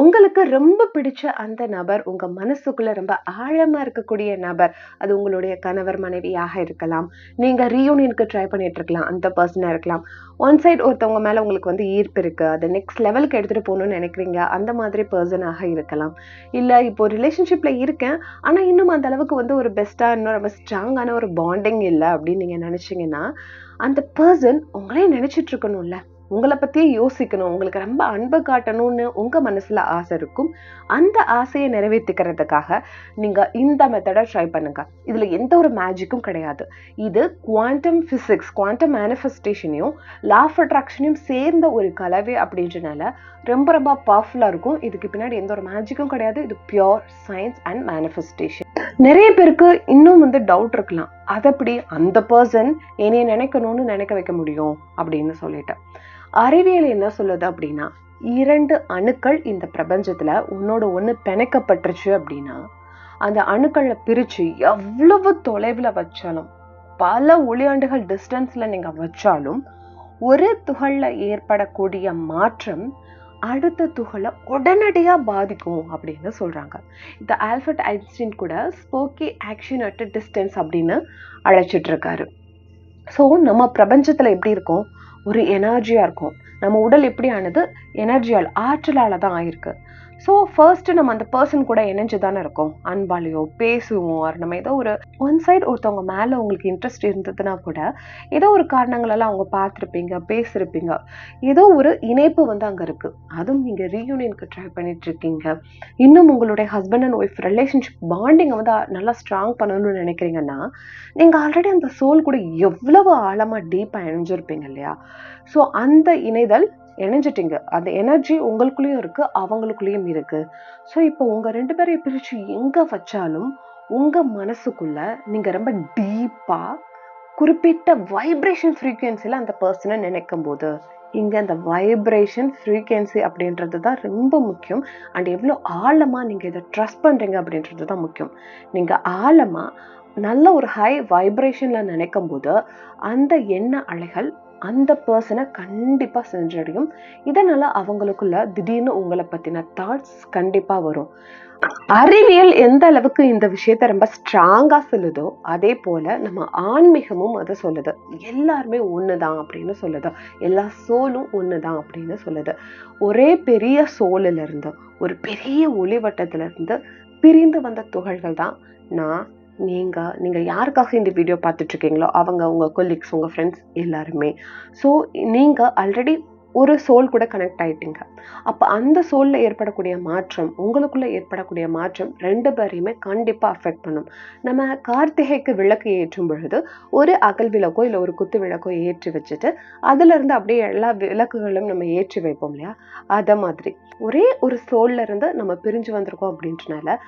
உங்களுக்கு ரொம்ப பிடிச்ச அந்த நபர், உங்க மனசுக்குள்ள ரொம்ப ஆழமா இருக்கக்கூடிய நபர், அது உங்களுடைய கணவர், மனைவியாக இருக்கலாம். நீங்க ரீயூனியனுக்கு ட்ரை பண்ணிட்டு இருக்கலாம். அந்த பெர்சனா இருக்கலாம். ஒன் சைட் ஒருத்தவங்க மேல உங்களுக்கு வந்து ஈர்ப்பு இருக்கு. அத நெக்ஸ்ட் லெவலுக்கு எடுத்துட்டு போகணும்னு நெனைக்கிறீங்க. அந்த மாதிரி பெர்சனாக இருக்கலாம். இல்ல இப்போ ரிலேஷன்ஷிப்ல இருக்கேன். ஆனா இன்னும் அந்த அளவுக்கு வந்து ஒரு பெஸ்ட்டா இன்னும் ரொம்ப ஸ்ட்ராங்கான ஒரு பாண்டிங் இல்ல அப்படின்னு நீங்க நெனைச்சீங்கன்னா, அந்த பெர்சன் உங்களே நெனைச்சிட்டு இருக்கணும்ல. உங்கள பத்தியே யோசிக்கணும். உங்களுக்கு ரொம்ப அன்பு காட்டணும்னு உங்க மனசுல ஆசை இருக்கும். அந்த ஆசைய நிறைவேத்திக்கிறதுக்காக நீங்க இந்த மெத்தட ட்ரை பண்ணுங்க. இதுல எந்த ஒரு மேஜிக்கும் கிடையாது. இது குவாண்டம் பிசிக்ஸ், குவாண்டம் மேனிஃபெஸ்டேஷனையும், லா ஆஃப் அட்ராக்ஷனையும் சேர்ந்த ஒரு கலவை அப்படின்றனால ரொம்ப ரொம்ப பவர்ஃபுல்லா இருக்கும். இதுக்கு பின்னாடி எந்த ஒரு மேஜிக்கும் கிடையாது. இது பியூர் சயின்ஸ் அண்ட் மேனிஃபெஸ்டேஷன். நிறைய பேருக்கு இன்னும் வந்து டவுட் இருக்கலாம். அதப்படி அந்த பர்சன் என்னைய நினைக்கணும்னு நினைக்க வைக்க முடியும் அப்படின்னு சொல்லிட்டு. அறிவியல் என்ன சொல்லுது அப்படின்னா, 2 அணுக்கள் இந்த பிரபஞ்சத்துல ஒன்னோட ஒண்ணு பிணைக்கப்பட்டுருச்சு அப்படின்னா, அந்த அணுக்களை பிரிச்சு எவ்வளவு தொலைவுல வச்சாலும், பல ஒளியாண்டுகள் டிஸ்டன்ஸ்ல நீங்க வச்சாலும், ஒரு துகள்ல ஏற்படக்கூடிய மாற்றம் அடுத்த துகளை உடனடியா பாதிக்கும் அப்படின்னு சொல்றாங்க. இந்த ஆல்பர்ட் ஐன்ஸ்டீன் கூட ஸ்போக்கி ஆக்ஷன் அட் டிஸ்டன்ஸ் அப்படின்னு அழைச்சிட்டு இருக்காரு. ஸோ நம்ம பிரபஞ்சத்துல எப்படி இருக்கும், ஒரு எனர்ஜியா இருக்கும். நம்ம உடல் எப்படி ஆனது, எனர்ஜியால், ஆற்றலால தான் ஆயிருக்கு. ஸோ ஃபர்ஸ்ட் நம்ம அந்த பர்சன் கூட இணைஞ்சு தானே இருக்கோம். அன்பாலேயோ பேசுவோம், நம்ம ஏதோ ஒரு ஒன் சைடு ஒருத்தவங்க மேல உங்களுக்கு இன்ட்ரெஸ்ட் இருந்ததுன்னா கூட ஏதோ ஒரு காரணங்களெல்லாம் அவங்க பார்த்துருப்பீங்க, பேசிருப்பீங்க, ஏதோ ஒரு இணைப்பு வந்து அங்க இருக்கு. அதுவும் நீங்க ரீயூனியனுக்கு ட்ரை பண்ணிட்டு இருக்கீங்க. இன்னும் உங்களுடைய ஹஸ்பண்ட் அண்ட் ஒய்ஃப் ரிலேஷன்ஷிப் பாண்டிங்கை வந்து நல்லா ஸ்ட்ராங் பண்ணணும்னு நினைக்கிறீங்கன்னா, நீங்க ஆல்ரெடி அந்த சோல் கூட எவ்வளவு ஆழமா டீப்பா இணைஞ்சிருப்பீங்க இல்லையா? ஸோ அந்த இணைதல் இணைஞ்சிட்டீங்க. அந்த எனர்ஜி உங்களுக்குள்ளேயும் இருக்கு, அவங்களுக்குள்ளேயும் இருக்கு. ஸோ இப்போ உங்க 2 பேரையும் பிரிச்சு எங்க வச்சாலும் உங்க மனசுக்குள்ள நீங்க ரொம்ப டீப்பா குறிப்பிட்ட வைப்ரேஷன் ஃப்ரீக்வன்சில அந்த பர்சனை நினைக்கும் போது, இங்க அந்த வைப்ரேஷன் ஃப்ரீக்வன்சி அப்படின்றது தான் ரொம்ப முக்கியம். அண்ட் எவ்வளோ ஆழமா நீங்க இதை ட்ரஸ்ட் பண்றீங்க அப்படின்றது தான் முக்கியம். நீங்க ஆழமா நல்ல ஒரு ஹை வைப்ரேஷன்ல நினைக்கும் போது அந்த எண்ண அலைகள் அந்த பர்சனை கண்டிப்பா சென்றடையும். இதனால அவங்களுக்குள்ள திடீர்னு உங்களை பத்தின தாட்ஸ் கண்டிப்பா வரும். அறிவியல் எந்த அளவுக்கு இந்த விஷயத்த ரொம்ப ஸ்ட்ராங்கா சொல்லுதோ, அதே போல நம்ம ஆன்மீகமும் அதை சொல்லுது. எல்லாருமே ஒண்ணுதான் அப்படின்னு சொல்லுது. எல்லா சோலும் ஒண்ணுதான் அப்படின்னு சொல்லுது. ஒரே பெரிய சோலில இருந்து, ஒரு பெரிய ஒளிவட்டத்துல இருந்து பிரிந்து வந்த துகள்கள் தான் நான், நீங்க யாருக்காக இந்த வீடியோ பார்த்துட்டு இருக்கீங்களோ அவங்க, உங்க கொலீக்ஸ், உங்க ஃப்ரெண்ட்ஸ் எல்லாருமே. ஸோ நீங்க ஆல்ரெடி ஒரு சோல் கூட கனெக்ட் ஆயிட்டீங்க. அப்ப அந்த சோல்ல ஏற்படக்கூடிய மாற்றம், உங்களுக்குள்ள ஏற்படக்கூடிய மாற்றம் 2 பேரையுமே கண்டிப்பா அஃபெக்ட் பண்ணும். நம்ம கார்த்திகைக்கு விளக்கு ஏற்றும் பொழுது ஒரு அகல் விளக்கோ இல்ல ஒரு குத்து விளக்கோ ஏற்றி வச்சுட்டு அதுல இருந்து அப்படியே எல்லா விளக்குகளும் நம்ம ஏற்றி வைப்போம் இல்லையா? அத மாதிரி ஒரே ஒரு சோல்ல இருந்து நம்ம பிரிஞ்சு வந்திருக்கோம் அப்படின்றனால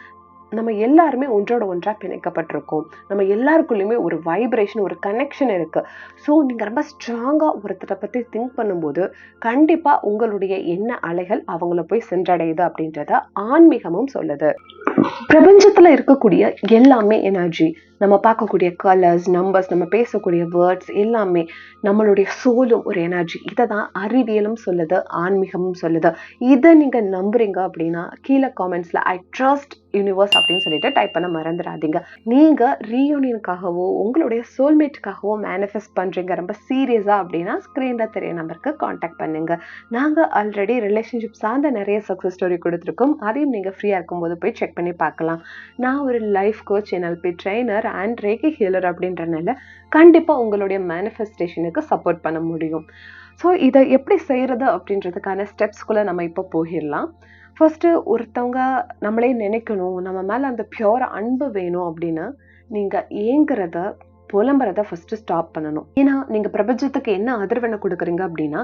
நம்ம எல்லாருமே ஒன்றோட ஒன்றா பிணைக்கப்பட்டிருக்கோம். நம்ம எல்லாருக்குள்ளயுமே ஒரு வைப்ரேஷன், ஒரு கனெக்ஷன் இருக்கு. ஸோ நீங்க ரொம்ப ஸ்ட்ராங்கா ஒருத்தரை பத்தி திங்க் பண்ணும்போது கண்டிப்பா உங்களுடைய எண்ண அலைகள் அவங்கள போய் சென்றடையுது அப்படின்றத ஆன்மீகமும் சொல்லுது. பிரபஞ்சத்துல இருக்கக்கூடிய எல்லாமே எனர்ஜி. நம்ம பார்க்கக்கூடிய கலர்ஸ், நம்பர்ஸ், நம்ம பேசக்கூடிய வேர்ட்ஸ் எல்லாமே நம்மளுடைய சோலும் ஒரு எனர்ஜி. இதை தான் அறிவியலும் சொல்லுது, ஆன்மீகமும் சொல்லுது. இதை நீங்க நம்புறீங்க அப்படின்னா கீழே காமெண்ட்ஸ்ல ஐ ட்ரஸ்ட் யூனிவர்ஸ் அப்படின்னு சொல்லிட்டு டைப் பண்ண மறந்துடாதீங்க. நீங்க ரீயூனியனுக்காகவோ உங்களுடைய சோல்மேட்டுக்காகவோ மேனிஃபெஸ்ட் பண்றீங்க ரொம்ப சீரியஸா அப்படின்னா ஸ்கிரீன்ல தெரிய நம்பருக்கு கான்டாக்ட் பண்ணுங்க. நாங்க ஆல்ரெடி ரிலேஷன்ஷிப் சார்ந்த நிறைய சக்சஸ் ஸ்டோரி கொடுத்துருக்கோம். அதையும் நீங்க ஃப்ரீயா இருக்கும்போது போய் செக் பண்ணி பார்க்கலாம். நான் ஒரு life coach, NLP trainer and reiki healer அப்படின்றனால கண்டிப்பா உங்களுடைய மேனிஃபெஸ்டேஷனுக்கு சப்போர்ட் பண்ண முடியும். ஸோ இதை எப்படி செய்யறது அப்படின்றதுக்கான ஸ்டெப்ஸ்குள்ள நம்ம இப்போ போயிடலாம். ஃபர்ஸ்ட் ஒருத்தவங்க நம்மளே நினைக்கணும், நம்ம மேல அந்த பியூர் அன்பு வேணும் அப்படின்னு நீங்க ஏங்குறத, புலம்புறத ஃபர்ஸ்ட் ஸ்டாப் பண்ணணும். ஏன்னா நீங்க பிரபஞ்சத்துக்கு என்ன அதிர்வெண்ணை கொடுக்குறீங்க அப்படின்னா,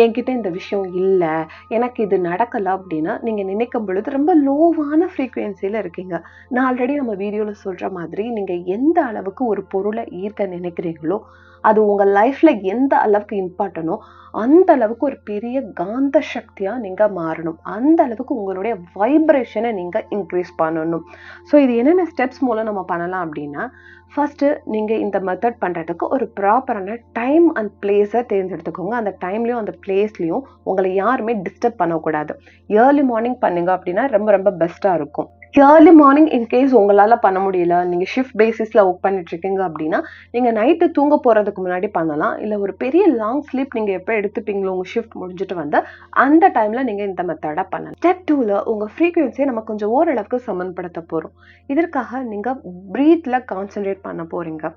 என்கிட்ட இந்த விஷயம் இல்லை, எனக்கு இது நடக்கல அப்படின்னா நீங்க நினைக்கும் பொழுது ரொம்ப லோவான ஃப்ரீக்வன்சியில இருக்கீங்க. நான் ஆல்ரெடி நம்ம வீடியோல சொல்ற மாதிரி நீங்க எந்த அளவுக்கு ஒரு பொருளை ஈர்க்க நினைக்கிறீங்களோ அது உங்க லைஃப்ல எந்த அளவுக்கு இம்பார்ட்டனோ அந்த அளவுக்கு ஒரு பெரிய காந்த சக்தியா நீங்க மாறணும். அந்த அளவுக்கு உங்களுடைய வைப்ரேஷனை நீங்க இன்க்ரீஸ் பண்ணணும். ஸோ இது என்னென்ன ஸ்டெப்ஸ் மூலம் நம்ம பண்ணலாம் அப்படின்னா, ஃபர்ஸ்ட் நீங்க இந்த மெத்தட் பண்றதுக்கு ஒரு ப்ராப்பரான டைம் அண்ட் பிளேஸை தேர்ந்தெடுத்துக்கோங்க. அந்த டைம்லயும் அந்த பிளேஸ்லயும் உங்களை யாருமே டிஸ்டர்ப் பண்ணக்கூடாது. ஏர்லி மார்னிங் பண்ணீங்க அப்படின்னா ரொம்ப ரொம்ப பெஸ்டா இருக்கும். ஏர்லி மார்னிங் இன்கேஸ் உங்களால பண்ண முடியல, நீங்க ஷிஃப்ட் பேசிஸ்ல ஒர்க் பண்ணிட்டு இருக்கீங்க அப்படின்னா நீங்க நைட்டு தூங்க போறதுக்கு முன்னாடி பண்ணலாம். இல்ல ஒரு பெரிய லாங் ஸ்லீப் நீங்க எப்ப எடுத்துப்பீங்களோ உங்க ஷிஃப்ட் முடிஞ்சிட்டு வந்து அந்த டைம்ல நீங்க இந்த மெத்தடை பண்ணலாம். ஸ்டெப் 2ல உங்க ஃப்ரீக்வன்சியை நம்ம கொஞ்சம் ஓரளவுக்கு சமன்படுத்த போறோம். இதற்காக நீங்க பிரீத்ல கான்சென்ட்ரேட் பண்ண போறீங்க.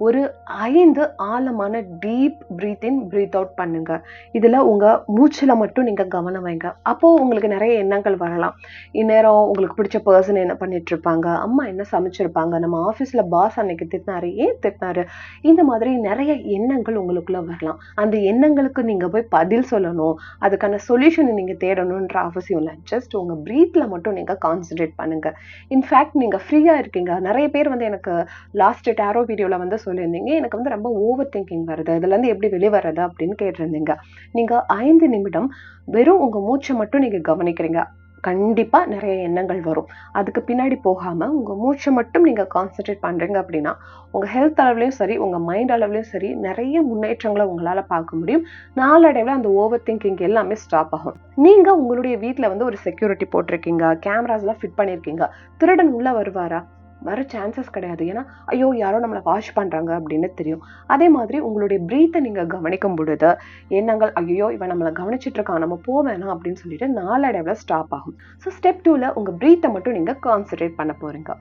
ஒரு 5 ஆழமான டீப் பிரீத் இன் பிரீத் அவுட் பண்ணுங்க. இதுல உங்க மூச்சுல மட்டும் நீங்க கவனம் வைங்க. அப்போ உங்களுக்கு நிறைய எண்ணங்கள் வரலாம். இந்நேரம் உங்களுக்கு பிடிச்ச பர்சன் என்ன பண்ணிட்டு இருப்பாங்க, அம்மா என்ன சமைச்சிருப்பாங்க, நம்ம ஆபீஸ்ல பாஸ் அன்னைக்கு திட்டினாரு, ஏன் திட்டினாரு, இந்த மாதிரி நிறைய எண்ணங்கள் உங்களுக்குள்ள வரலாம். அந்த எண்ணங்களுக்கு நீங்க போய் பதில் சொல்லணும், அதுக்கான சொல்யூஷனை நீங்க தேடணும்ன்ற அவசியம் இல்லை. ஜஸ்ட் உங்க பிரீத்ல மட்டும் நீங்க கான்சென்ட்ரேட் பண்ணுங்க. இன்ஃபேக்ட் நீங்க ஃப்ரீயா இருக்கீங்க. நிறைய பேர் வந்து எனக்கு லாஸ்ட் டேரோ வீடியோல வந்து சொல்லியிருந்தீங்க, எனக்கு வந்து ரொம்ப ஓவர் திங்கிங் வருது, இதுல இருந்து எப்படி வெளிவரது அப்படின்னு கேட்டிருந்தீங்க. நீங்க 5 நிமிடம் வெறும் உங்க மூச்சை மட்டும் நீங்க கவனிக்கிறீங்க. கண்டிப்பா நிறைய எண்ணங்கள் வரும். அதுக்கு பின்னாடி போகாம உங்க மூச்சை மட்டும் நீங்க கான்சென்ட்ரேட் பண்றீங்க அப்படின்னா உங்க ஹெல்த் அளவுலயும் சரி, உங்க மைண்ட் அளவுலயும் சரி நிறைய முன்னேற்றங்களை உங்களால பார்க்க முடியும். நாளடைவுல அந்த ஓவர் திங்கிங் எல்லாமே ஸ்டாப் ஆகும். நீங்க உங்களுடைய வீட்டுல வந்து ஒரு செக்யூரிட்டி போட்டிருக்கீங்க, கேமராஸ் எல்லாம் ஃபிட் பண்ணிருக்கீங்க. திருடன் உள்ள வருவாரா? வர சான்சஸ் கிடையாது. ஏன்னா ஐயோ யாரோ நம்மளை வாட்ச் பண்றாங்க அப்படின்னு தெரியும். அதே மாதிரி உங்களுடைய பிரீத்தை நீங்க கவனிக்கும் பொழுது எண்ணங்கள் ஐயோ இவன் நம்மளை கவனிச்சுட்டு இருக்கான், நம்ம போவேணாம் அப்படின்னு சொல்லிட்டு நாளடைவுல ஸ்டாப் ஆகும். ஸோ ஸ்டெப் 2ல உங்க பிரீத்தை மட்டும் நீங்க கான்சென்ட்ரேட் பண்ண போறீங்க.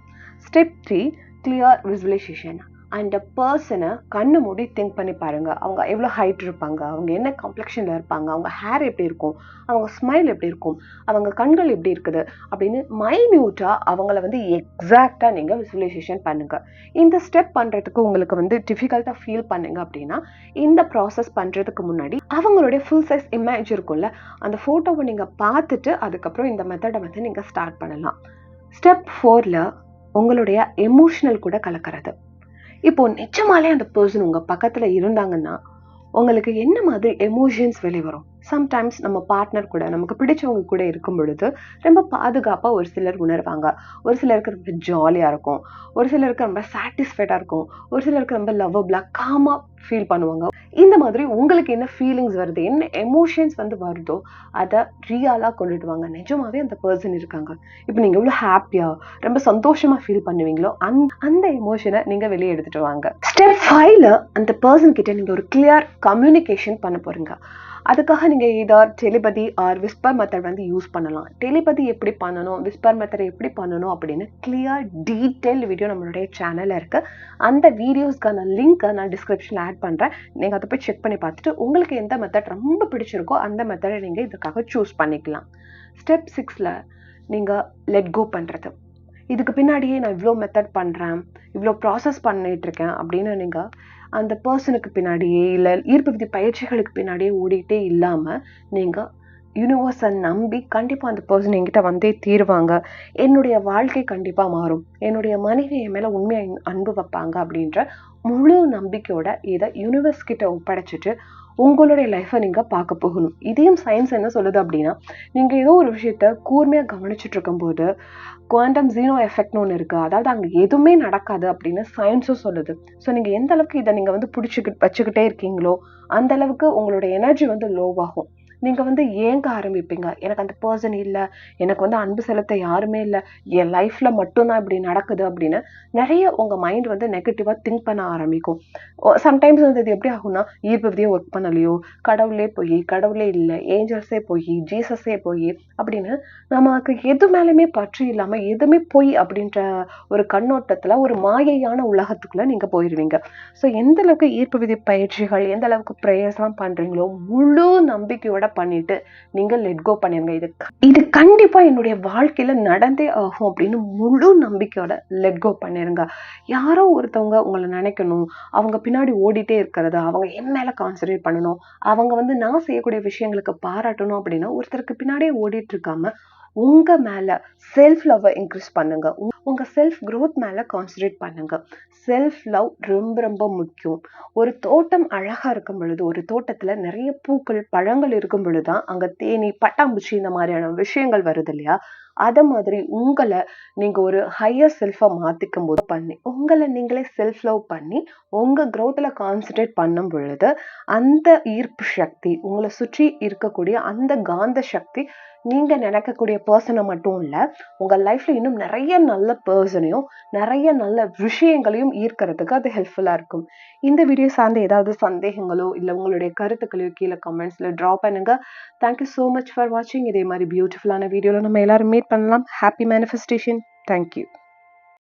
Step 3 clear visualisation. அந்த பர்சனை கண்ணு மூடி திங்க் பண்ணி பாருங்க. அவங்க எவ்வளோ ஹைட் இருப்பாங்க, அவங்க என்ன காம்ப்ளெக்ஷன்ல இருப்பாங்க, அவங்க ஹேர் எப்படி இருக்கும், அவங்க ஸ்மைல் எப்படி இருக்கும், அவங்க கண்கள் எப்படி இருக்குது அப்படின்னு மைன்யூட்டா அவங்கள வந்து எக்ஸாக்டா நீங்க விசுவலைசேஷன் பண்ணுங்க. இந்த ஸ்டெப் பண்றதுக்கு உங்களுக்கு வந்து டிஃபிகல்ட்டா ஃபீல் பண்ணுங்க அப்படின்னா இந்த ப்ராசஸ் பண்றதுக்கு முன்னாடி அவங்களுடைய ஃபுல் சைஸ் இமேஜ் இருக்கும்ல, அந்த போட்டோவை நீங்க பார்த்துட்டு அதுக்கப்புறம் இந்த மெத்தடை வந்து நீங்க ஸ்டார்ட் பண்ணலாம். ஸ்டெப் 4ல உங்களுடைய எமோஷனல் கூட கலக்கிறது. இப்போ நிஜமாலே அந்த பர்சன் உங்க பக்கத்துல இருந்தாங்கன்னா உங்களுக்கு என்ன மாதிரி எமோஷன்ஸ் வெளிவரும்? சம்டைம்ஸ் நம்ம பார்ட்னர் கூட நமக்கு பிடிச்சவங்க கூட இருக்கும் பொழுது ரொம்ப பாதுகாப்பா ஒரு சிலர் உணர்வாங்க. ஒரு சிலருக்கு ரொம்ப ஜாலியா இருக்கும், ஒரு சிலருக்கு ரொம்ப சாட்டிஸ்ஃபைடா இருக்கும், ஒரு சிலருக்கு ரொம்ப லவ்வபிளா காமா ஃபீல் பண்ணுவாங்க. இந்த மாதிரி உங்களுக்கு என்ன ஃபீலிங்ஸ் வருது, என்ன எமோஷன்ஸ் வந்து வருதோ அதை ரியலா கொண்டுட்டு வாங்க. நிஜமாவே அந்த பர்சன் இருக்காங்க, இப்போ நீங்க எவ்வளவு ஹாப்பியா ரொம்ப சந்தோஷமா ஃபீல் பண்ணுவீங்களோ அந்த எமோஷனை நீங்க வெளியே எடுத்துட்டு வாங்க. ஸ்டெப் 5ல அந்த பர்சன் கிட்ட நீங்க ஒரு கிளியர் கம்யூனிகேஷன் பண்ண போறீங்க. அதுக்காக நீங்க இதர் டெலிபதி ஆர் விஸ்பர் மெத்தட் வந்து யூஸ் பண்ணலாம். டெலிபதி எப்படி பண்ணணும், விஸ்பர் மெத்தட் எப்படி பண்ணணும் அப்படின்னு கிளியர் டீட்டெயில் வீடியோ நம்மளுடைய சேனல்ல இருக்கு. அந்த வீடியோஸ்க்கான லிங்க் நான் டிஸ்கிரிப்ஷன்ல ஆட் பண்றேன். நீங்க அதை போய் செக் பண்ணி பார்த்துட்டு உங்களுக்கு எந்த மெத்தட் ரொம்ப பிடிச்சிருக்கோ அந்த மெத்தடை நீங்க இதுக்காக சூஸ் பண்ணிக்கலாம். ஸ்டெப் 6ல நீங்க லெட் கோ பண்றது. இதுக்கு பின்னாடியே நான் இவ்வளோ மெத்தட் பண்றேன், இவ்வளோ ப்ராசஸ் பண்ணிட்டு இருக்கேன் அப்படின்னு நீங்க அந்த பர்சனுக்கு பின்னாடியே இல்லை ஈர்ப்பு விதி பயிற்சிகளுக்கு பின்னாடியே ஓடிட்டே இல்லாம நீங்க யூனிவர்ஸை நம்பி கண்டிப்பா அந்த பர்சன் என்கிட்ட வந்தே தீருவாங்க, என்னுடைய வாழ்க்கை கண்டிப்பா மாறும், என்னுடைய மனைவி என் மேல உண்மையை அன்பு வைப்பாங்க அப்படின்ற முழு நம்பிக்கையோட இதை யூனிவர்ஸ் கிட்ட ஒப்படைச்சிட்டு உங்களுடைய லைஃப்பை நீங்க பார்க்க போகணும். இதையும் சயின்ஸ் என்ன சொல்லுது அப்படின்னா, நீங்க ஏதோ ஒரு விஷயத்த கூர்மையா கவனிச்சுட்டு இருக்கும்போது குவாண்டம் ஜீரோ எஃபெக்ட்னு ஒன்று இருக்கு, அதாவது அங்கே எதுவுமே நடக்காது அப்படின்னு சயின்ஸும் சொல்லுது. ஸோ நீங்க எந்த அளவுக்கு இதை நீங்க வந்து வச்சுக்கிட்டே இருக்கீங்களோ அந்த அளவுக்கு உங்களோட எனர்ஜி வந்து லோவாகும். நீங்க வந்து ஏங்க ஆரம்பிப்பீங்க, எனக்கு அந்த பர்சன் இல்லை, எனக்கு வந்து அன்பு செலுத்த யாருமே இல்லை, என் லைஃப்ல மட்டும்தான் இப்படி நடக்குது அப்படின்னு நிறைய உங்க மைண்ட் வந்து நெகட்டிவா திங்க் பண்ண ஆரம்பிக்கும். சம்டைம்ஸ் வந்து இது எப்படி ஆகும்னா, ஈர்ப்பு விதியே ஒர்க் பண்ணலையோ, கடவுளே இல்லை, ஏஞ்சல்ஸே போய், ஜீசஸே போய் அப்படின்னு நமக்கு எது மேலுமே பற்று இல்லாம எதுவுமே போய் அப்படின்ற ஒரு கண்ணோட்டத்துல ஒரு மாயையான உலகத்துக்குள்ள நீங்க போயிருவீங்க. ஸோ எந்த அளவுக்கு ஈர்ப்பு விதி பயிற்சிகள், எந்த அளவுக்கு ப்ரேயர்ஸ் எல்லாம் பண்றீங்களோ முழு நம்பிக்கையோட பண்ணிட்டு நீங்க லெட் கோ பண்ணிருங்க. இது கண்டிப்பா என்னுடைய வாழ்க்கையில நடந்தே ஆகும் அப்படின்னு முழு நம்பிக்கையோட லெட் கோ பண்ணிருங்க. யாரோ ஒருத்தவங்க உங்களை நினைக்கணும், அவங்க பின்னாடி ஓடிட்டே இருக்கிறது, அவங்க என் மேல கான்சென்ட்ரேட் பண்ணணும், அவங்க வந்து நான் செய்யக்கூடிய விஷயங்களுக்கு பாராட்டணும் அப்படின்னா ஒருத்தருக்கு பின்னாடியே ஓடிட்டு இருக்காம உங்க மேல செல்ஃப் லவ் இன்க்ரீஸ் பண்ணுங்க. உங்க செல்ஃப் growth மேல கான்சன்ட்ரேட் பண்ணுங்க. செல்ஃப் லவ் ரொம்ப ரொம்ப முக்கியம். ஒரு தோட்டம் அழகா இருக்கும் பொழுது, ஒரு தோட்டத்துல நிறைய பூக்கள், பழங்கள் இருக்கும் பொழுதுதான் அங்க தேனீ, பட்டாம்பூச்சி இந்த மாதிரியான விஷயங்கள் வருது இல்லையா? அத மாதிரி நீங்க ஒரு ஹையர் செல்ஃபா மாத்திக்கும் போது உங்களை நீங்களே செல்ஃப் லவ் பண்ணி உங்க growthல கான்சன்ட்ரேட் பண்ணும் பொழுது அந்த ஈர்ப்பு சக்தி, உங்களை சுற்றி இருக்கக்கூடிய அந்த காந்த சக்தி நீங்க நினைக்கக்கூடிய பர்சனை மட்டும் இல்ல, உங்க லைஃப்ல இன்னும் நிறைய நல்ல பர்சனையும், நிறைய நல்ல விஷயங்களையும் ஈர்க்கிறதுக்கு அது ஹெல்ப்ஃபுல்லா இருக்கும். இந்த வீடியோ சார்ந்த ஏதாவது சந்தேகங்களோ இல்ல உங்களுடைய கருத்துக்களையோ கீழே கமெண்ட்ஸ்ல டிரா பண்ணுங்க. தேங்க்யூ so மச் ஃபார் வாட்சிங். இதே மாதிரி பியூட்டிஃபுல்லான வீடியோல நம்ம எல்லாரும் மீட் பண்ணலாம். Happy manifestation. தேங்க்யூ.